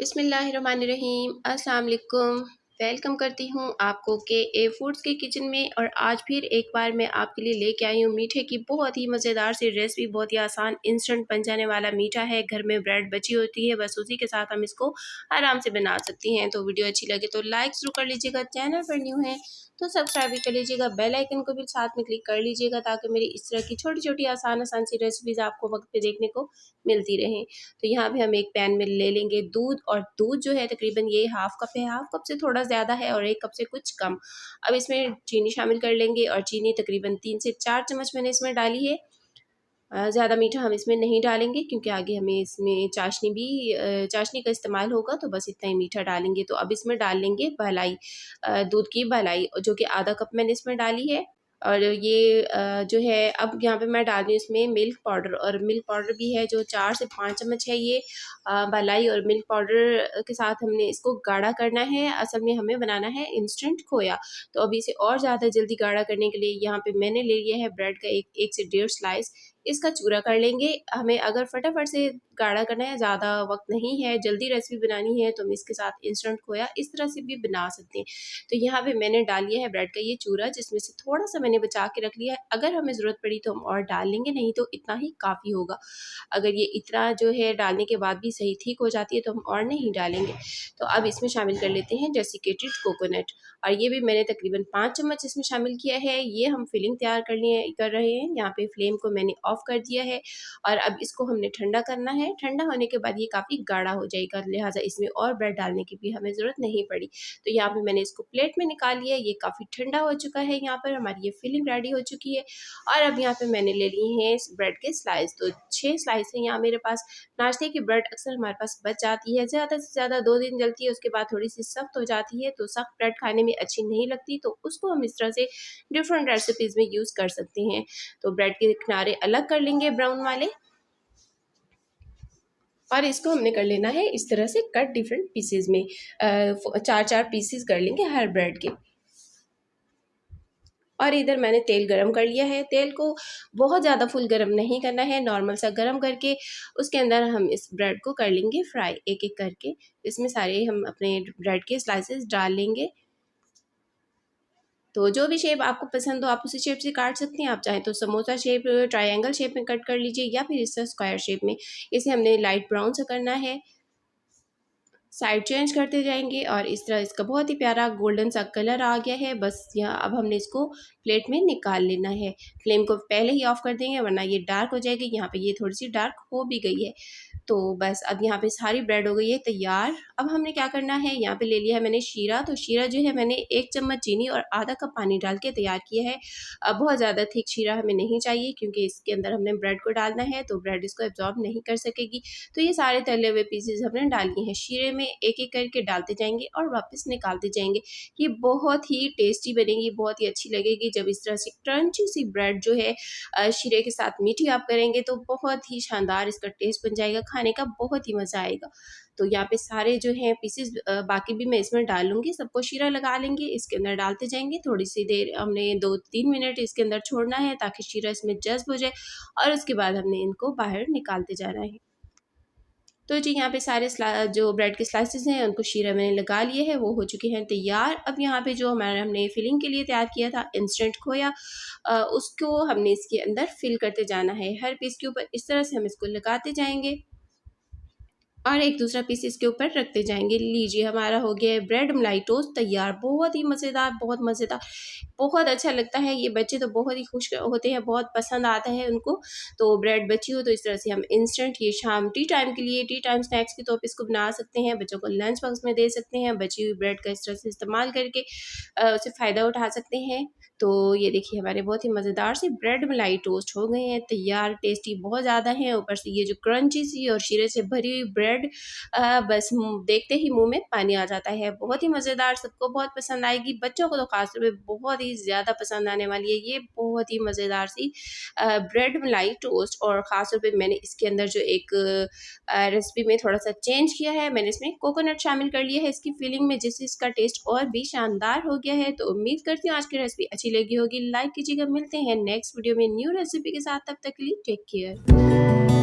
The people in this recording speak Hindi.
बिस्मिल्लाहिर्रहमानिर्रहीम। अस्सलाम वालेकुम। वेलकम करती हूँ आपको के ए फूड्स के किचन में। और आज फिर एक बार मैं आपके लिए लेके आई हूँ मीठे की बहुत ही मज़ेदार सी रेसिपी। बहुत ही आसान इंस्टेंट बन जाने वाला मीठा है। घर में ब्रेड बची होती है, बस उसी के साथ हम इसको आराम से बना सकती हैं। तो वीडियो अच्छी लगे तो लाइक ज़रूर कर लीजिएगा। चैनल पर न्यू है तो सब्सक्राइब भी कर लीजिएगा। बेल आइकन को भी साथ में क्लिक कर लीजिएगा ताकि मेरी इस तरह की छोटी छोटी आसान सी रेसिपीज़ आपको वक्त पे देखने को मिलती रहें। तो यहाँ पे हम एक पैन में ले लेंगे दूध, और दूध जो है तकरीबन ये हाफ कप है, हाफ कप से थोड़ा ज़्यादा है और 1 कप से कुछ कम। अब इसमें चीनी शामिल कर लेंगे, और चीनी तकरीबन 3 से 4 चम्मच मैंने इसमें डाली है। ज़्यादा मीठा हम इसमें नहीं डालेंगे क्योंकि आगे हमें इसमें चाशनी का इस्तेमाल होगा, तो बस इतना ही मीठा डालेंगे। तो अब इसमें डाल लेंगे भलाई, दूध की भलाई, जो कि आधा कप मैंने इसमें डाली है। और ये जो है अब यहाँ पे मैं डाल रही हूँ इसमें मिल्क पाउडर, और मिल्क पाउडर भी है जो 4 से 5 चम्मच है ये। भलाई और मिल्क पाउडर के साथ हमने इसको गाढ़ा करना है। असल में हमें बनाना है इंस्टेंट खोया। तो अभी इसे और ज़्यादा जल्दी गाढ़ा करने के लिए यहाँ पे मैंने ले लिया है ब्रेड का एक से डेढ़ स्लाइस। इसका चूरा कर लेंगे। हमें अगर फटाफट से गाढ़ा करना है, ज़्यादा वक्त नहीं है, जल्दी रेसिपी बनानी है, तो हम इसके साथ इंस्टेंट खोया इस तरह से भी बना सकते हैं। तो यहाँ पे मैंने डाल लिया है ब्रेड का ये चूरा, जिसमें से थोड़ा सा मैंने बचा के रख लिया है। अगर हमें ज़रूरत पड़ी तो हम और डाल लेंगे, नहीं तो इतना ही काफ़ी होगा। अगर ये इतना जो है डालने के बाद भी सही ठीक हो जाती है तो हम और नहीं डालेंगे। तो अब इसमें शामिल कर लेते हैं डेसिकेटेड कोकोनट, और ये भी मैंने तकरीबन 5 चम्मच इसमें शामिल किया है। ये हम फिलिंग तैयार कर रहे हैं। यहाँ पे फ्लेम को मैंने ऑफ कर दिया है, और अब इसको हमने ठंडा करना है। ठंडा होने के बाद ये काफ़ी गाढ़ा हो जाएगा, लिहाजा इसमें और ब्रेड डालने की भी हमें ज़रूरत नहीं पड़ी। तो यहाँ पे मैंने इसको प्लेट में निकाल लिया है। ये काफ़ी ठंडा हो चुका है। यहाँ पर हमारी ये फिलिंग रेडी हो चुकी है। और अब यहाँ पे मैंने ले लिए हैं ब्रेड के स्लाइस, तो 6 स्लाइस हैं यहाँ मेरे पास। नाश्ते की ब्रेड अक्सर हमारे पास बच जाती है, ज़्यादा से ज़्यादा 2 दिन जलती है, उसके बाद थोड़ी सी सख्त हो जाती है। तो सख्त ब्रेड खाने में अच्छी नहीं लगती, तो उसको हम इस तरह से डिफरेंट रेसिपीज़ में यूज़ कर सकते हैं। तो ब्रेड के किनारे अलग कर लेंगे ब्राउन वाले, और इसको हमने कर लेना है इस तरह से कट डिफरेंट पीसेज में। 4-4 पीसेस कर लेंगे हर ब्रेड के। और इधर मैंने तेल गरम कर लिया है। तेल को बहुत ज़्यादा फुल गरम नहीं करना है, नॉर्मल सा गरम करके उसके अंदर हम इस ब्रेड को कर लेंगे फ्राई एक एक करके। इसमें सारे हम अपने ब्रेड के स्लाइसेस डाल लेंगे। तो जो भी शेप आपको पसंद हो आप उसी शेप से काट सकती हैं। आप चाहें तो समोसा शेप, ट्रायंगल शेप में कट कर लीजिए, या फिर इस तरह स्क्वायर शेप में। इसे हमने लाइट ब्राउन सा करना है। साइड चेंज करते जाएंगे, और इस तरह इसका बहुत ही प्यारा गोल्डन सा कलर आ गया है। बस यहाँ अब हमने इसको प्लेट में निकाल लेना है। फ्लेम को पहले ही ऑफ कर देंगे वरना ये डार्क हो जाएगी। यहाँ पे ये थोड़ी सी डार्क हो भी गई है। तो बस अब यहाँ पे सारी ब्रेड हो गई है तैयार। अब हमने क्या करना है, यहाँ पे ले लिया है मैंने शीरा। तो शीरा जो है मैंने 1 चम्मच चीनी और आधा कप पानी डाल के तैयार किया है। अब बहुत ज़्यादा थिक शीरा हमें नहीं चाहिए क्योंकि इसके अंदर हमने ब्रेड को डालना है, तो ब्रेड इसको एब्जॉर्ब नहीं कर सकेगी। तो ये सारे तले हुए पीसेस हमने डाल दिए हैं शीरे में। एक एक करके डालते जाएंगे और वापस निकालते जाएंगे। ये बहुत ही टेस्टी बनेगी, बहुत ही अच्छी लगेगी जब इस तरह से क्रंची सी ब्रेड जो है शीरे के साथ मीठी आप करेंगे तो बहुत ही शानदार इसका टेस्ट बन जाएगा, खाने का बहुत ही मज़ा आएगा। तो यहाँ पे सारे जो हैं पीसेस बाकी भी मैं इसमें डालूंगी, सबको शीरा लगा लेंगे, इसके अंदर डालते जाएंगे। थोड़ी सी देर हमने 2-3 मिनट इसके अंदर छोड़ना है ताकि शीरा इसमें जज्ब हो जाए, और उसके बाद हमने इनको बाहर निकालते जाना है। तो जी यहाँ पे सारे जो ब्रेड के स्लाइसेस हैं उनको शीरा मैंने लगा लिए हैं, वो हो चुके हैं तैयार। अब यहाँ पे जो हमने फिलिंग के लिए तैयार किया था इंस्टेंट खोया, उसको हमने इसके अंदर फिल करते जाना है। हर पीस के ऊपर इस तरह से हम इसको लगाते जाएंगे और एक दूसरा पीस इसके ऊपर रखते जाएंगे। लीजिए हमारा हो गया है ब्रेड मलाई टोस्ट तैयार। बहुत ही मज़ेदार, बहुत मज़ेदार, बहुत अच्छा लगता है। ये बच्चे तो बहुत ही खुश होते हैं, बहुत पसंद आता है उनको। तो ब्रेड बची हो तो इस तरह से हम इंस्टेंट ये शाम टी टाइम के लिए, टी टाइम स्नैक्स के तौर पे इसको बना सकते हैं। बच्चों को लंच बॉक्स में दे सकते हैं। बची हुई ब्रेड का इस तरह से इस्तेमाल करके उससे फ़ायदा उठा सकते हैं। तो ये देखिए हमारे बहुत ही मज़ेदार से ब्रेड मलाई टोस्ट हो गए हैं तैयार। टेस्टी बहुत ज़्यादा है, ऊपर से ये जो क्रंची सी और शीरे से भरी हुई ब्रेड, बस देखते ही मुँह में पानी आ जाता है। बहुत ही मज़ेदार, सबको बहुत पसंद आएगी। बच्चों को तो ख़ास तौर पे बहुत ही ज़्यादा पसंद आने वाली है ये बहुत ही मज़ेदार सी ब्रेड मलाई टोस्ट। और ख़ास तौर पे मैंने इसके अंदर जो एक रेसिपी में थोड़ा सा चेंज किया है, मैंने इसमें कोकोनट शामिल कर लिया है इसकी फिलिंग में, जिससे इसका टेस्ट और भी शानदार हो गया है। तो उम्मीद करती हूँ आज की रेसिपी अच्छी लगी होगी। लाइक कीजिएगा। मिलते हैं नेक्स्ट वीडियो में न्यू रेसिपी के साथ, तब तक के लिए टेक केयर।